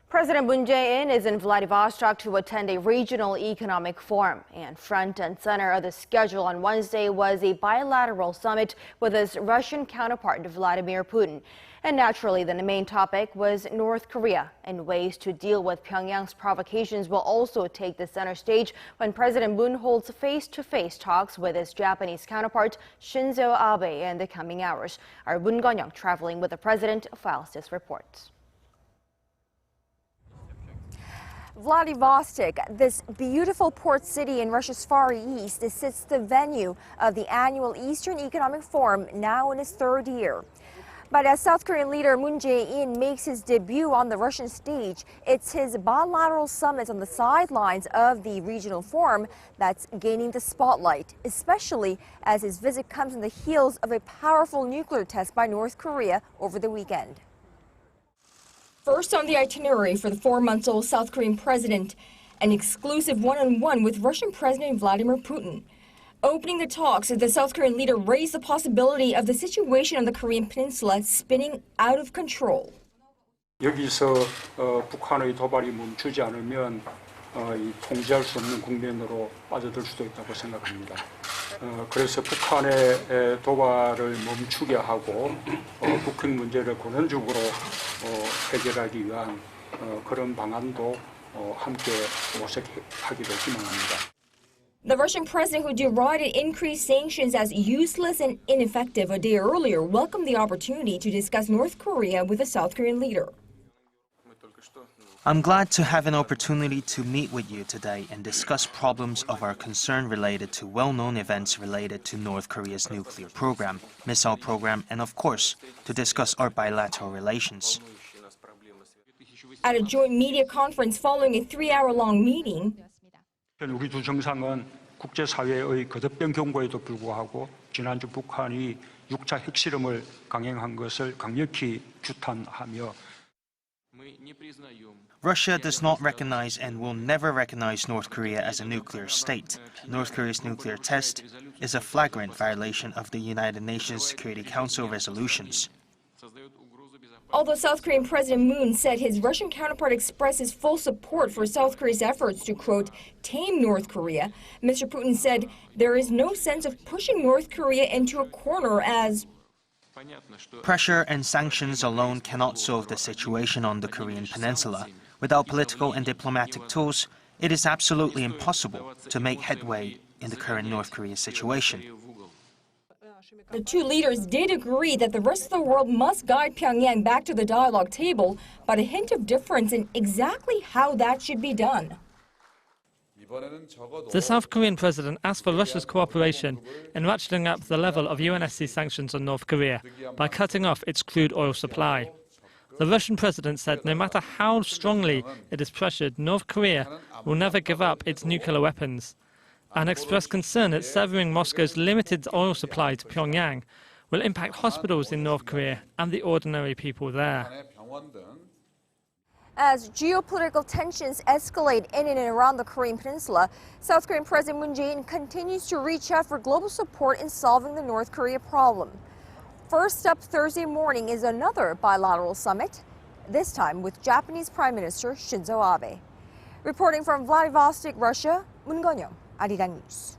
President Moon Jae-in is in Vladivostok to attend a regional economic forum. And front and center of the schedule on Wednesday was a bilateral summit with his Russian counterpart, Vladimir Putin. And naturally, the main topic was North Korea, and ways to deal with Pyongyang's provocations will also take the center stage when President Moon holds face-to-face talks with his Japanese counterpart, Shinzo Abe, in the coming hours. Our Moon Connyoung, traveling with the president, files this report. Vladivostok, this beautiful port city in Russia's Far East, sits the venue of the annual Eastern Economic Forum, now in its third year. But as South Korean leader Moon Jae-in makes his debut on the Russian stage, it's his bilateral summit on the sidelines of the regional forum that's gaining the spotlight, especially as his visit comes on the heels of a powerful nuclear test by North Korea over the weekend. First on the itinerary for the 4-month-old South Korean president, an exclusive one-on-one with Russian President Vladimir Putin. Opening the talks, the South Korean leader raised the possibility of the situation on the Korean peninsula spinning out of control. 여기서 북한의 도발이 멈추지 않으면 통제할 수 없는 국면으로 빠져들 수도 있다고 생각합니다. 그래서 북한의 도발을 멈추게 하고 북핵 문제를 근원적으로 해결하기 위한 그런 방안도 함께 모색하기를 희망합니다. The Russian president, who derided increased sanctions as useless and ineffective a day earlier, welcomed the opportunity to discuss North Korea with the South Korean leader. I'm glad to have an opportunity to meet with you today and discuss problems of our concern related to well-known events related to North Korea's nuclear program, missile program, and of course, to discuss our bilateral relations. At a joint media conference following a 3-hour-long meeting, 우리 두 정상은 국제사회의 거듭된 경고에도 불구하고 지난주 북한이 6차 핵실험을 강행한 것을 강력히 규탄하며 Russia does not recognize and will never recognize North Korea as a nuclear state. North Korea's nuclear test is a flagrant violation of the United Nations Security Council resolutions. Although South Korean President Moon said his Russian counterpart expressed his full support for South Korea's efforts to, quote, tame North Korea, Mr. Putin said there is no sense of pushing North Korea into a corner as Pressure and sanctions alone cannot solve the situation on the Korean peninsula. Without political and diplomatic tools, it is absolutely impossible to make headway in the current North Korea situation. The two leaders did agree that the rest of the world must guide Pyongyang back to the dialogue table, but a hint of difference in exactly how that should be done. The South Korean president asked for Russia's cooperation in ratcheting up the level of UNSC sanctions on North Korea by cutting off its crude oil supply. The Russian president said no matter how strongly it is pressured, North Korea will never give up its nuclear weapons, and expressed concern that severing Moscow's limited oil supply to Pyongyang will impact hospitals in North Korea and the ordinary people there. As geopolitical tensions escalate in and around the Korean peninsula, South Korean President Moon Jae-in continues to reach out for global support in solving the North Korea problem. First up Thursday morning is another bilateral summit, this time with Japanese Prime Minister Shinzo Abe. Reporting from Vladivostok, Russia, Moon Connyoung, Arirang News.